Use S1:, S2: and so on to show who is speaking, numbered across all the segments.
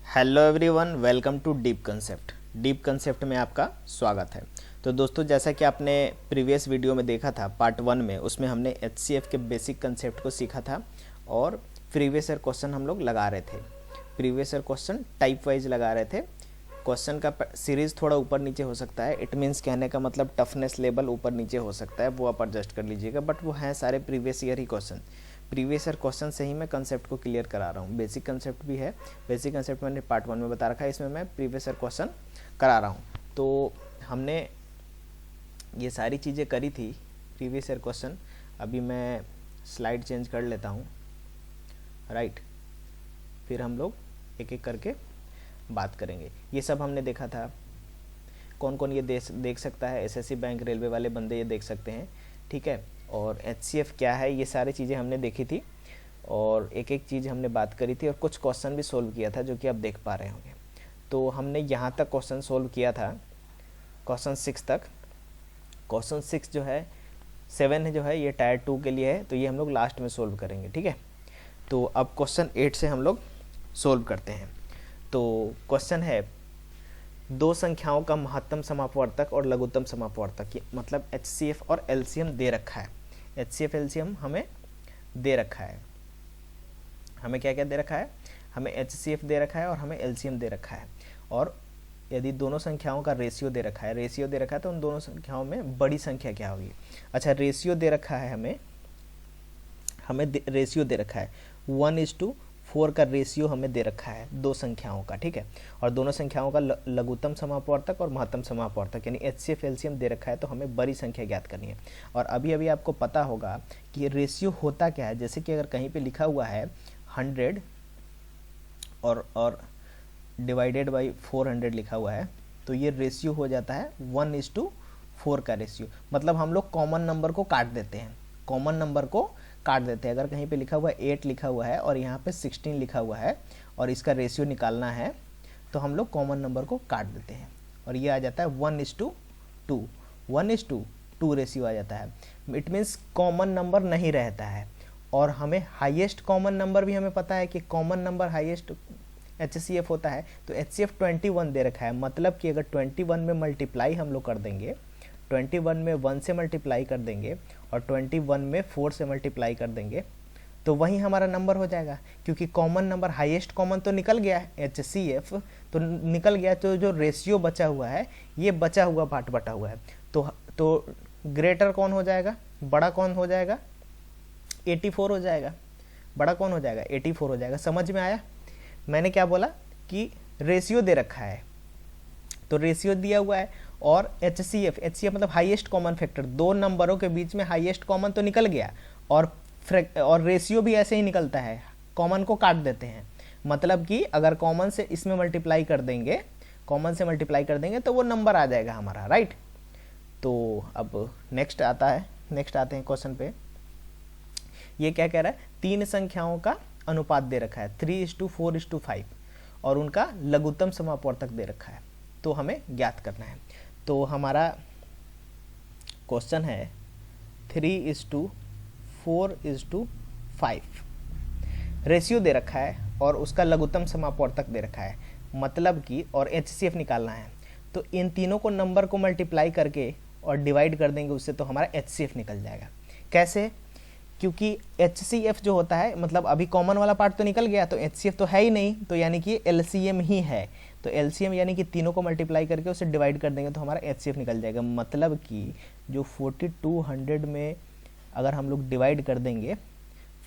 S1: Hello everyone, welcome to deep concept. Deep concept में आपका स्वागत है। तो दोस्तों, जैसा कि आपने प्रीवियस वीडियो में देखा था पार्ट 1 में, उसमें हमने एचसीएफ के बेसिक कंसेप्ट को सीखा था और प्रीवियस ईयर क्वेश्चन हम लोग लगा रहे थे। Previous year question type wise लगा रहे थे। क्वेश्चन का सीरीज़ थोड़ा ऊपर नीचे हो सकता है, इट मीन्स कहने का मतलब टफनेस लेवल ऊपर नीचे हो सकता है, वो आप एडजस्ट कर लीजिएगा, बट वो हैं सारे प्रीवियस ईयर ही क्वेश्चन। प्रीवियस ईयर क्वेश्चन से ही मैं कंसेप्ट को क्लियर करा रहा हूँ। बेसिक कंसेप्ट भी है, बेसिक कंसेप्ट मैंने पार्ट 1 में बता रखा है, इसमें मैं प्रीवियस ईयर क्वेश्चन करा रहा हूँ। तो हमने ये सारी चीज़ें करी थी प्रीवियस ईयर क्वेश्चन। अभी मैं स्लाइड चेंज कर लेता हूँ, राइट। फिर हम लोग एक एक करके बात करेंगे। ये सब हमने देखा था। कौन कौन ये देख सकता है? एसएससी बैंक रेलवे वाले बंदे ये देख सकते हैं, ठीक है। और एचसीएफ क्या है, ये सारी चीज़ें हमने देखी थी और एक एक चीज़ हमने बात करी थी और कुछ क्वेश्चन भी सोल्व किया था, जो कि आप देख पा रहे होंगे। तो हमने यहाँ तक क्वेश्चन सोल्व किया था, क्वेश्चन 6 तक। क्वेश्चन 6 जो है, 7 जो है ये टायर 2 के लिए है, तो ये हम लोग लास्ट में सोल्व करेंगे, ठीक है। तो अब क्वेश्चन 8 से हम लोग सोल्व करते हैं। तो क्वेश्चन है, दो संख्याओं का महत्तम समापवर्तक और लघुत्तम समापवर्तक, मतलब एचसीएफ और एलसीएम दे रखा है। एचसीएफ एलसीएम हमें दे रखा है। हमें क्या क्या दे रखा है? हमें एचसीएफ दे रखा है और हमें एलसीएम दे रखा है। और यदि दोनों संख्याओं का रेशियो दे रखा है, तो उन दोनों संख्याओं में बड़ी संख्या क्या होगी? अच्छा, रेशियो दे रखा है, हमें रेशियो दे रखा है 1:4 का रेशियो हमें दे रखा है दो संख्याओं का, ठीक है। और दोनों संख्याओं का लघुत्तम समापवर्तक और महत्तम समापवर्तक यानी एचसीएफ एलसीएम दे रखा है, तो हमें बड़ी संख्या ज्ञात करनी है। और अभी अभी आपको पता होगा कि रेशियो होता क्या है। जैसे कि अगर कहीं पे लिखा हुआ है 100 और डिवाइडेड बाई 400 लिखा हुआ है, तो ये रेशियो हो जाता है 1:4 का रेशियो। मतलब हम लोग कॉमन नंबर को काट देते हैं, कॉमन नंबर को काट देते हैं। अगर कहीं पे लिखा हुआ है 8 लिखा हुआ है और यहाँ पे 16 लिखा हुआ है और इसका रेशियो निकालना है, तो हम लोग कॉमन नंबर को काट देते हैं और ये आ जाता है 1:2, 1:2 रेशियो आ जाता है। इट मीन्स कॉमन नंबर नहीं रहता है। और हमें हाईएस्ट कॉमन नंबर भी हमें पता है कि कॉमन नंबर हाईएस्ट एचसीएफ होता है। तो एचसीएफ 21 दे रखा है, मतलब कि अगर 21 में मल्टीप्लाई हम लोग कर देंगे, 21 में 1 से मल्टीप्लाई कर देंगे और 21 में 4 से मल्टीप्लाई कर देंगे, तो वही हमारा नंबर हो जाएगा। क्योंकि कॉमन नंबर हाईएस्ट कॉमन तो निकल गया है, एचसीएफ तो निकल गया, तो जो रेशियो बचा हुआ है ये बचा हुआ पार्ट बटा हुआ है। तो ग्रेटर कौन हो जाएगा? बड़ा कौन हो जाएगा? 84 हो जाएगा। बड़ा कौन हो जाएगा? 84 हो जाएगा। समझ में आया? मैंने क्या बोला कि रेशियो दे रखा है, तो रेशियो दिया हुआ है। और एचसीएफ मतलब हाईएस्ट कॉमन फैक्टर, दो नंबरों के बीच में हाईएस्ट कॉमन तो निकल गया और रेशियो भी ऐसे ही निकलता है, कॉमन को काट देते हैं। मतलब कि अगर कॉमन से इसमें मल्टीप्लाई कर देंगे, कॉमन से मल्टीप्लाई कर देंगे तो वो नंबर आ जाएगा हमारा, राइट। तो अब नेक्स्ट आते हैं क्वेश्चन पे। ये क्या कह रहा है? तीन संख्याओं का अनुपात दे रखा है 3:4:5 और उनका लघुत्तम समापवर्तक दे रखा है, तो हमें ज्ञात करना है। तो हमारा क्वेश्चन है 3:4:5 रेशियो दे रखा है और उसका लघुत्तम समापवर्तक दे रखा है, मतलब कि और एचसीएफ निकालना है। तो इन तीनों को नंबर को मल्टीप्लाई करके और डिवाइड कर देंगे उससे, तो हमारा एचसीएफ निकल जाएगा। कैसे? क्योंकि एचसीएफ जो होता है, मतलब अभी कॉमन वाला पार्ट तो निकल गया, तो एचसीएफ तो है ही नहीं, तो यानी कि एलसीएम ही है। तो एलसीएम यानी कि तीनों को मल्टीप्लाई करके उसे डिवाइड कर देंगे तो हमारा एचसीएफ निकल जाएगा। मतलब कि जो 4200 में अगर हम लोग डिवाइड कर देंगे,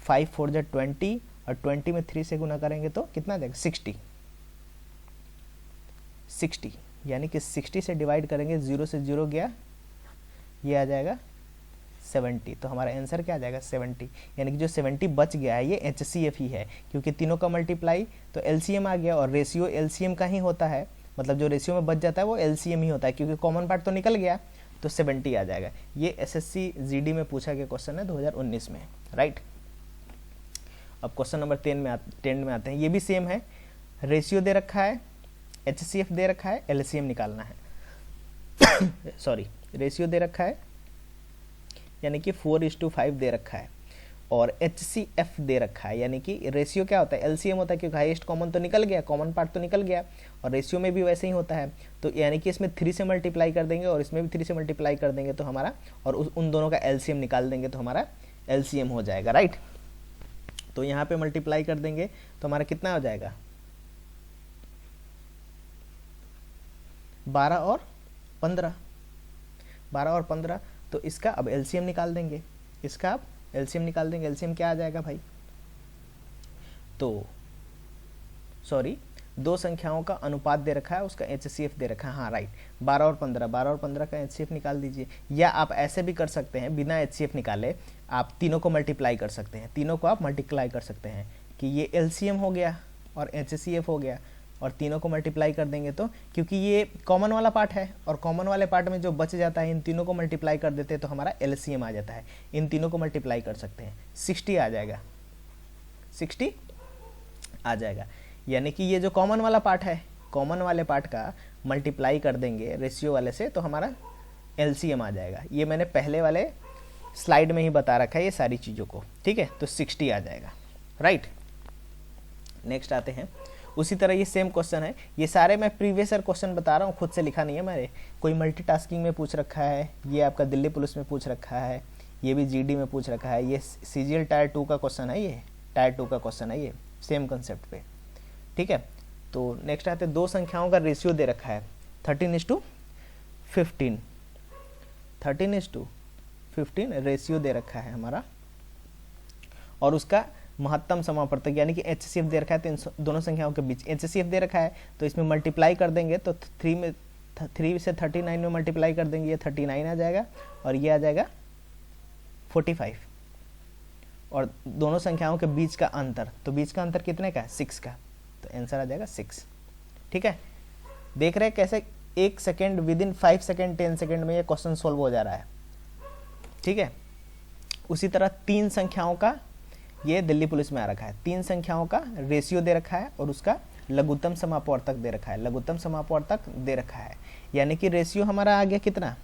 S1: 5 4 जा 20 और 20 में 3 से गुना करेंगे तो कितना देगा? 60 यानी कि 60 से डिवाइड करेंगे, 0 से 0 गया, ये आ जाएगा 70। तो हमारा आंसर क्या आ जाएगा? 70। यानी कि जो 70 बच गया है ये एचसीएफ ही है, क्योंकि तीनों का मल्टीप्लाई तो एलसीएम आ गया और रेशियो एलसीएम का ही होता है। मतलब जो रेशियो में बच जाता है वो एलसीएम ही होता है, क्योंकि कॉमन पार्ट तो निकल गया, तो 70 आ जाएगा। ये एसएससी जीडी में पूछा गया क्वेश्चन है 2019 में, राइट। अब क्वेश्चन नंबर 10 में आते हैं। ये भी सेम है, रेशियो दे रखा है, एचसीएफ दे रखा है, एलसीएम निकालना है। सॉरी, रेशियो दे रखा है यानी कि 4:5 दे रखा है और HCF दे रखा है, यानी कि रेशियो क्या होता है, LCM होता है, क्योंकि हाईएस्ट कॉमन तो निकल गया, कॉमन पार्ट तो निकल गया, और रेशियो में भी वैसे ही होता है। तो यानी कि इसमें 3 से मल्टीप्लाई कर देंगे और इसमें भी 3 से मल्टीप्लाई कर देंगे तो हमारा, और उन दोनों का LCM निकाल देंगे तो हमारा LCM हो जाएगा, राइट। तो यहाँ पे मल्टीप्लाई कर देंगे तो हमारा कितना हो जाएगा, 12 और 15, 12 और 15। तो इसका अब LCM निकाल देंगे, इसका अब LCM निकाल देंगे। LCM क्या आ जाएगा भाई, तो सॉरी, दो संख्याओं का अनुपात दे रखा है, उसका HCF दे रखा है, हाँ राइट, 12 और 15, 12 और 15 का HCF निकाल दीजिए। या आप ऐसे भी कर सकते हैं, बिना HCF निकाले आप तीनों को मल्टीप्लाई कर सकते हैं, तीनों को आप मल्टीप्लाई कर सकते हैं कि ये LCM हो गया और HCF हो गया, और तीनों को मल्टीप्लाई कर देंगे तो, क्योंकि ये कॉमन वाला पार्ट है और कॉमन वाले पार्ट में जो बच जाता है इन तीनों को मल्टीप्लाई कर देते हैं तो हमारा LCM आ जाता है। इन तीनों को मल्टीप्लाई कर सकते हैं, 60 आ जाएगा, 60 आ जाएगा। यानी कि ये जो कॉमन वाला पार्ट है, कॉमन वाले पार्ट का मल्टीप्लाई कर देंगे रेशियो वाले से तो हमारा LCM आ जाएगा। ये मैंने पहले वाले स्लाइड में ही बता रखा है ये सारी चीज़ों को, ठीक है। तो 60 आ जाएगा, राइट। नेक्स्ट आते हैं, उसी तरह ये सेम क्वेश्चन है, ये सारे मैं प्रीवियस ईयर क्वेश्चन बता रहा हूँ, खुद से लिखा नहीं है मैंने। कोई मल्टीटास्किंग में पूछ रखा है, ये आपका दिल्ली पुलिस में पूछ रखा है, ये भी GD में पूछ रखा है, ये CGL टायर 2 का क्वेश्चन है, ये टायर 2 का क्वेश्चन है, ये सेम कंसेप्ट पे, ठीक है। तो नेक्स्ट आते हैं, दो संख्याओं का रेशियो दे रखा है 13:15, 13:15 रेशियो दे रखा है हमारा, और उसका महत्तम समापवर्तक यानी कि HCF दे रखा है। तो इन दोनों संख्याओं के बीच HCF दे रखा है, तो इसमें मल्टीप्लाई कर देंगे तो 3 से 39 में मल्टीप्लाई कर देंगे, ये 39 आ जाएगा और ये आ जाएगा 45। और दोनों संख्याओं के बीच का अंतर, तो बीच का अंतर कितने का है, 6 का, तो आंसर आ जाएगा 6, ठीक है। देख रहे हैं कैसे 1 सेकेंड, विदिन 5 सेकेंड 10 सेकेंड में ये क्वेश्चन सोल्व हो जा रहा है, ठीक है। उसी तरह 3 संख्याओं का, ये दिल्ली पुलिस में आ रखा है, 3 संख्याओं का रेशियो दे रखा है और उसका लघुत्तम समापवर्तक दे रखा है, लघुत्तम समापवर्तक दे रखा है। यानी कि रेशियो हमारा आ गया कितना,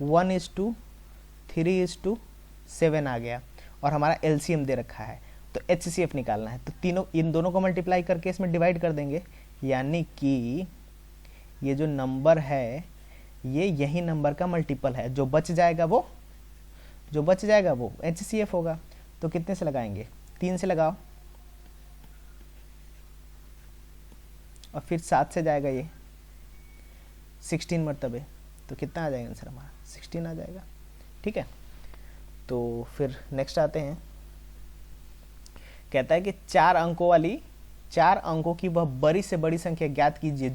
S1: 1:3:7 आ गया, और हमारा LCM दे रखा है, तो HCF निकालना है। तो तीनों, इन दोनों को मल्टीप्लाई करके इसमें डिवाइड कर देंगे, यानी कि ये जो नंबर है ये यही नंबर का मल्टीपल है, जो बच जाएगा वो HCF होगा। तो कितने से लगाएंगे, 3 से लगाओ, और फिर 7 से जाएगा ये 16 मरतबे, तो कितना आ जाएगा आंसर हमारा, 16 आ जाएगा, ठीक है। तो फिर नेक्स्ट आते हैं, कहता है कि 4 अंकों की वह बड़ी से बड़ी संख्या ज्ञात कीजिए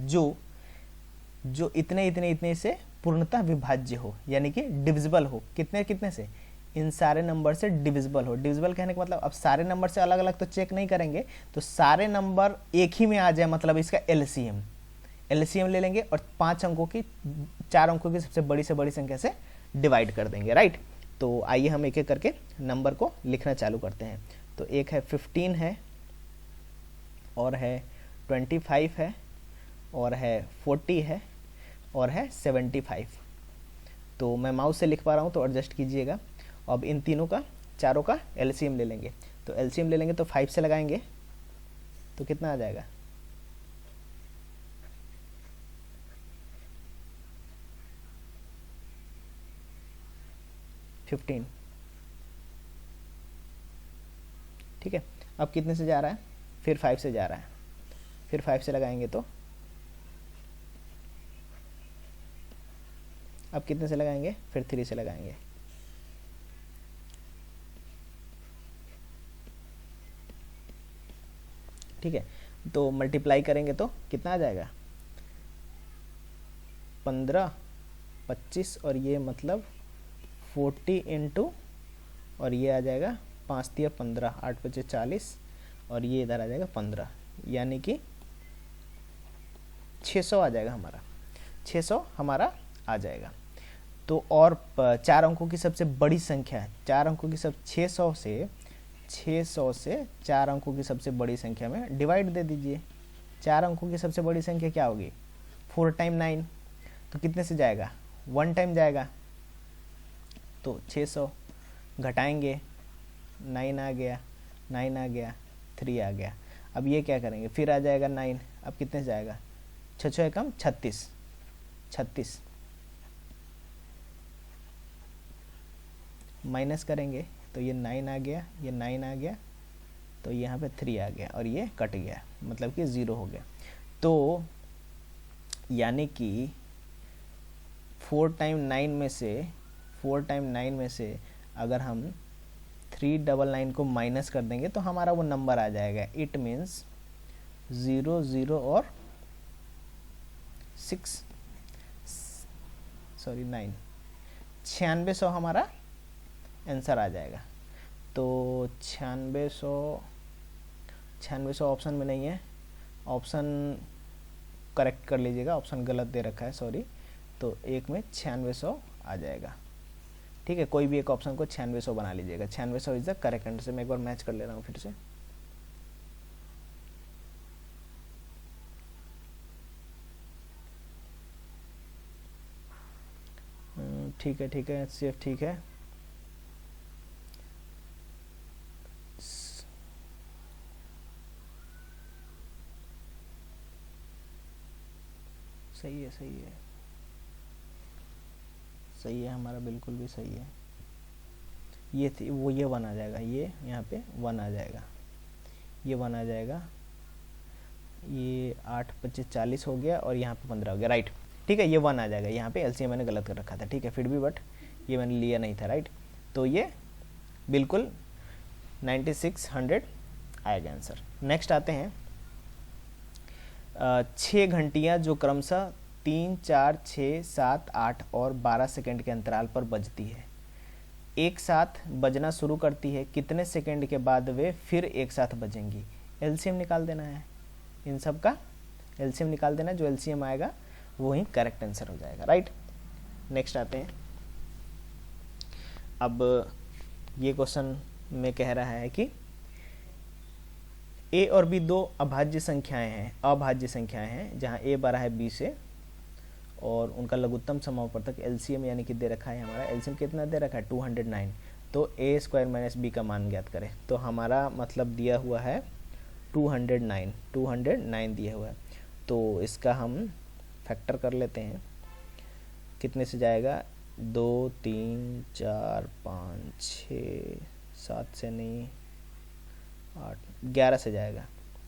S1: जो इतने से पूर्णतः विभाज्य हो, यानी कि डिविजिबल हो। कितने से, इन सारे नंबर से डिविजिबल हो। डिविजिबल कहने का मतलब, अब सारे नंबर से अलग अलग तो चेक नहीं करेंगे, तो सारे नंबर एक ही में आ जाए, मतलब इसका LCM ले लेंगे और 4 अंकों की सबसे बड़ी से बड़ी संख्या से डिवाइड कर देंगे, राइट। तो आइए हम एक एक करके नंबर को लिखना चालू करते हैं। तो एक है 15 है, और है 25 है, और है 40 है, और है 75। तो मैं माउस से लिख पा रहा हूँ तो एडजस्ट कीजिएगा। अब इन चारों का LCM ले लेंगे, तो LCM ले लेंगे तो 5 से लगाएंगे तो कितना आ जाएगा, 15, ठीक है। अब कितने से जा रहा है, फिर 5 से जा रहा है, फिर 5 से लगाएंगे तो अब कितने से लगाएंगे, फिर 3 से लगाएंगे, ठीक है। तो मल्टीप्लाई करेंगे तो कितना आ जाएगा, 15, 25, और ये मतलब 40 इंटू, और ये आ जाएगा 5 × 15, 8 × 5 = 40, और ये इधर आ जाएगा 15, यानी कि 600 आ जाएगा हमारा, 600 हमारा आ जाएगा। तो और 4 अंकों की सबसे बड़ी संख्या है, 4 अंकों की 600 से 4 अंकों की सबसे बड़ी संख्या में डिवाइड दे दीजिए। 4 अंकों की सबसे बड़ी संख्या क्या होगी, 4 × 9, तो कितने से जाएगा, 1 टाइम जाएगा, तो 600 घटाएंगे 9 आ गया, 9 आ गया, 3 आ गया। अब ये क्या करेंगे, फिर आ जाएगा 9, अब कितने से आएगा, 6 एकम 36, 36 माइनस करेंगे तो ये 9 आ गया, ये 9 आ गया, तो यहाँ पे 3 आ गया और ये कट गया, मतलब कि 0 हो गया। तो यानी कि 4 टाइम 9 में से, 4 टाइम 9 में से अगर हम 399 को माइनस कर देंगे तो हमारा वो नंबर आ जाएगा। इट मीन्स 0 0 और 6 सॉरी 9, 9600 हमारा आंसर आ जाएगा। तो 9600 ऑप्शन में नहीं है, ऑप्शन करेक्ट कर लीजिएगा, ऑप्शन गलत दे रखा है, सॉरी। तो एक में 9600 आ जाएगा, ठीक है। कोई भी एक ऑप्शन को 9600 बना लीजिएगा। 9600 इज द करेक्ट आंसर। मैं एक बार मैच कर ले रहा हूँ फिर से। ठीक है, ठीक है, HCF ठीक है। सही है, सही है, सही है, हमारा बिल्कुल भी सही है। ये थी वो, ये 1 आ जाएगा, ये यहाँ पे 1 आ जाएगा, ये 1 आ जाएगा, ये 8 25 40 हो गया और यहाँ पे 15 हो गया, राइट। ठीक है, ये 1 आ जाएगा। यहाँ पे LCM मैंने गलत कर रखा था, ठीक है, फिर भी बट ये मैंने लिया नहीं था, राइट। तो ये बिल्कुल 9600 आएगा आंसर। नेक्स्ट आते हैं 6 घंटियाँ जो क्रमशः 3 4 6 7 8 और 12 सेकंड के अंतराल पर बजती है, एक साथ बजना शुरू करती है, कितने सेकंड के बाद वे फिर एक साथ बजेंगी। LCM निकाल देना है, इन सब का LCM निकाल देना है। जो LCM आएगा वो ही करेक्ट आंसर हो जाएगा, राइट। नेक्स्ट आते हैं। अब ये क्वेश्चन में कह रहा है कि A और B दो अभाज्य संख्याएं हैं, जहां A बड़ा है B से और उनका लघुत्तम समापवर्तक LCM यानी कि दे रखा है हमारा। LCM कितना दे रखा है, 209। तो A स्क्वायर माइनस B का मान ज्ञात करें। तो हमारा मतलब दिया हुआ है 209 दिया हुआ है। तो इसका हम फैक्टर कर लेते हैं, कितने से जाएगा, 2 3 4 5 6 7 से नहीं 8 11 से जाएगा,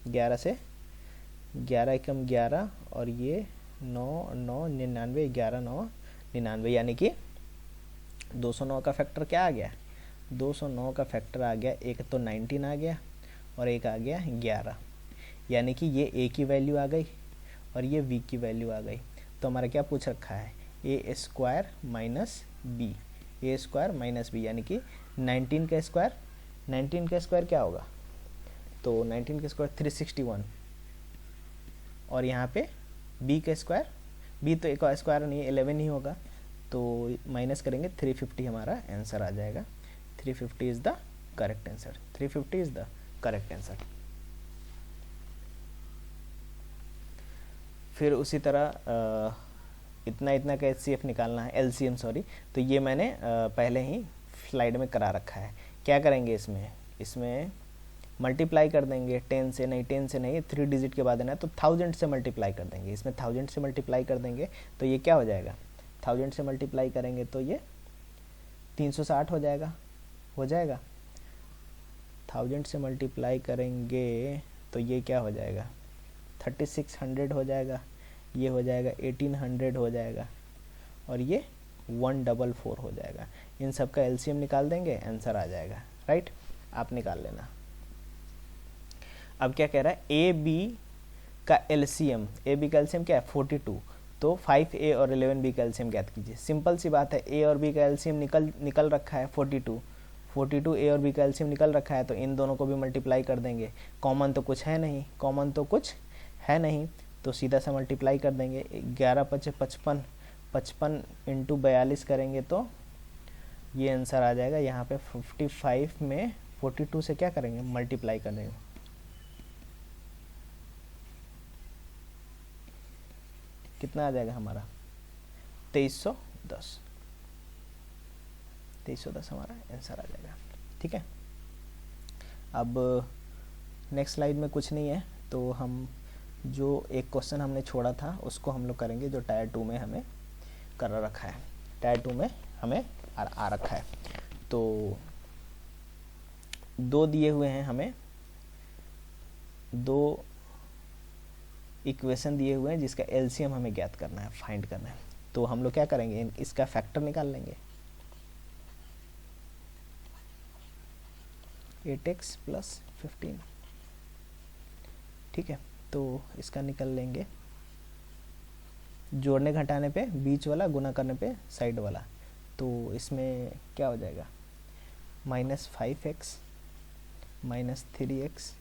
S1: 11 से 11 एकम 11 और ये 9 9 99 11 9 99, यानी कि 209 का फैक्टर क्या आ गया, 209 का फैक्टर आ गया, एक तो 19 आ गया और एक आ गया 11, यानी कि ये A की वैल्यू आ गई और ये V की वैल्यू आ गई। तो हमारा क्या पूछ रखा है, A square minus B, A square minus B, यानी कि 19 का स्क्वायर क्या होगा, तो 19 का स्क्वायर 361 और यहाँ पे B का स्क्वायर, B तो एक स्क्वायर नहीं 11 ही होगा, तो माइनस करेंगे 350, हमारा आंसर आ जाएगा। 350 is the correct answer, 350 is the correct answer. फिर उसी तरह इतना का HCF निकालना है, LCM सॉरी। तो ये मैंने पहले ही स्लाइड में करा रखा है। क्या करेंगे इसमें मल्टीप्लाई कर देंगे, 10 से नहीं 3 डिजिट के बाद है ना, तो 1000 से मल्टीप्लाई कर देंगे। इसमें 1000 से मल्टीप्लाई कर देंगे तो ये क्या हो जाएगा, 1000 से मल्टीप्लाई करेंगे तो ये 360 हो जाएगा 1000 से मल्टीप्लाई करेंगे तो ये क्या हो जाएगा, 3600 हो जाएगा, ये हो जाएगा 1800 हो जाएगा और ये 144 हो जाएगा। इन सब का LCM निकाल देंगे, आंसर आ जाएगा, राइट। आप निकाल लेना। अब क्या कह रहा है, AB का LCM क्या है, 42। तो 5A और 11B का LCM ज्ञात कीजिए। सिंपल सी बात है, A और B का LCM निकल रखा है 42, A और B का LCM निकल रखा है, तो इन दोनों को भी मल्टीप्लाई कर देंगे। कॉमन तो कुछ है नहीं, तो सीधा सा मल्टीप्लाई कर देंगे। 11 5 55, 55 इंटू 42 करेंगे तो ये आंसर आ जाएगा। यहाँ पे 55 में 42 से क्या करेंगे, मल्टीप्लाई कर देंगे। कितना आ जाएगा हमारा, 2310 हमारा आंसर आ जाएगा, ठीक है। अब नेक्स्ट स्लाइड में कुछ नहीं है, तो हम जो एक क्वेश्चन हमने छोड़ा था उसको हम लोग करेंगे, जो टायर 2 में हमें कर रखा है, टायर 2 में हमें आ रखा है। तो 2 दिए हुए हैं हमें, 2 इक्वेशन दिए हुए हैं जिसका एलसीएम हमें ज्ञात करना है, फाइंड करना है। तो हम लोग क्या करेंगे, इसका फैक्टर निकाल लेंगे, 8x + 15, ठीक है। तो इसका निकल लेंगे, जोड़ने घटाने पे बीच वाला, गुना करने पे साइड वाला, तो इसमें क्या हो जाएगा, -5x - 3x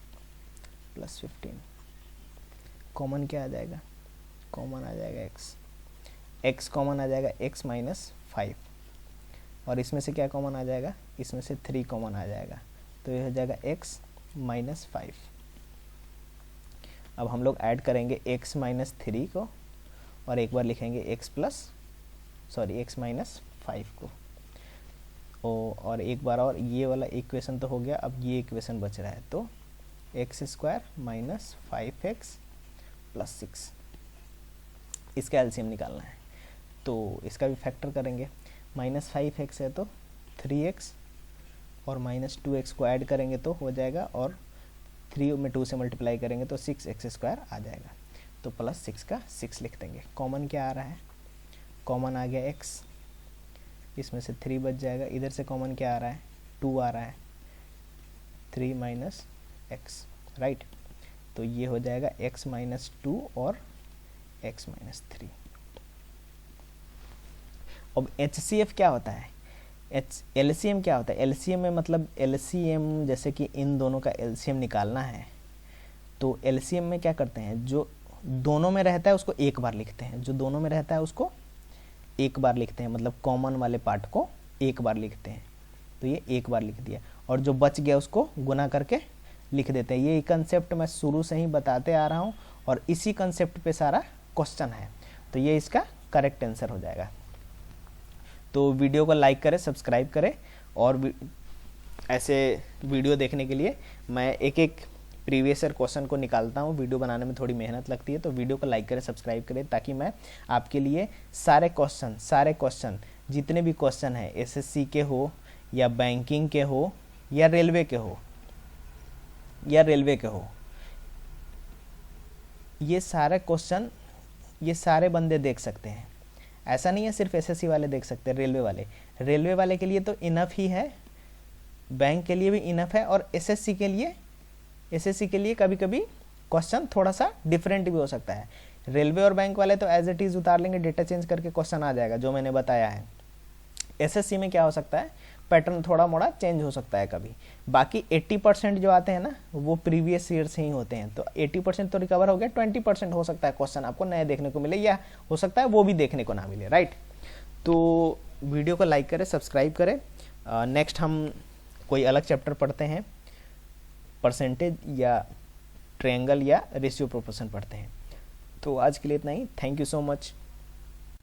S1: + 15, कॉमन क्या आ जाएगा, कॉमन आ जाएगा x कॉमन आ जाएगा, x - 5, और इसमें से क्या कॉमन आ जाएगा, इसमें से 3 कॉमन आ जाएगा, तो ये हो जाएगा x - 5। अब हम लोग ऐड करेंगे x - 3 को, और एक बार लिखेंगे x - 5 को, और एक बार और ये वाला इक्वेशन तो हो गया। अब ये इक्वेशन बच रहा है, तो x² - 5x + 6, इसका एलसीएम निकालना है। तो इसका भी फैक्टर करेंगे, -5x है तो 3x, और -2x को ऐड करेंगे तो हो जाएगा, और 3 में 2 से मल्टीप्लाई करेंगे तो 6x² आ जाएगा, तो +6 का 6 लिख देंगे। कॉमन क्या आ रहा है, कॉमन आ गया x, इसमें से 3 बच जाएगा, इधर से कॉमन क्या आ रहा है, 2 आ रहा है, 3 - x, राइट। तो ये हो जाएगा x - 2 और x - 3। अब HCF क्या होता है, LCM क्या होता है, LCM में मतलब LCM जैसे कि इन दोनों का LCM निकालना है, तो LCM में क्या करते हैं, जो दोनों में रहता है उसको एक बार लिखते हैं, जो दोनों में रहता है उसको एक बार लिखते हैं, मतलब कॉमन वाले पार्ट को एक बार लिखते हैं, तो ये एक बार लिख दिया, और जो बच गया उसको गुना करके लिख देते हैं। ये कंसेप्ट मैं शुरू से ही बताते आ रहा हूँ, और इसी कंसेप्ट पे सारा क्वेश्चन है, तो ये इसका करेक्ट आंसर हो जाएगा। तो वीडियो को लाइक करें, सब्सक्राइब करें, और ऐसे वीडियो देखने के लिए मैं एक एक प्रीवियस ईयर क्वेश्चन को निकालता हूँ। वीडियो बनाने में थोड़ी मेहनत लगती है, तो वीडियो को लाइक करें, सब्सक्राइब करें, ताकि मैं आपके लिए सारे क्वेश्चन जितने भी क्वेश्चन हैं, एसएससी के हो या बैंकिंग के हो या रेलवे के हो, ये सारे क्वेश्चन ये सारे बंदे देख सकते हैं। ऐसा नहीं है सिर्फ एसएससी वाले देख सकते हैं, रेलवे वाले के लिए तो इनफ ही है, बैंक के लिए भी इनफ है, और एसएससी के लिए कभी कभी क्वेश्चन थोड़ा सा डिफरेंट भी हो सकता है। रेलवे और बैंक वाले तो एज इट इज़ उतार लेंगे, डेटा चेंज करके क्वेश्चन आ जाएगा, जो मैंने बताया है। एसएससी में क्या हो सकता है, पैटर्न थोड़ा मोड़ा चेंज हो सकता है कभी। बाकी 80% जो आते हैं ना, वो प्रीवियस ईयर से ही होते हैं, तो 80% तो रिकवर हो गया, 20% हो सकता है क्वेश्चन आपको नए देखने को मिले, या हो सकता है वो भी देखने को ना मिले, राइट। तो वीडियो को लाइक करें, सब्सक्राइब करें। नेक्स्ट हम कोई अलग चैप्टर पढ़ते हैं, परसेंटेज या ट्रायंगल या रेशियो प्रोपोर्शन पढ़ते हैं। तो आज के लिए इतना ही, थैंक यू सो मच।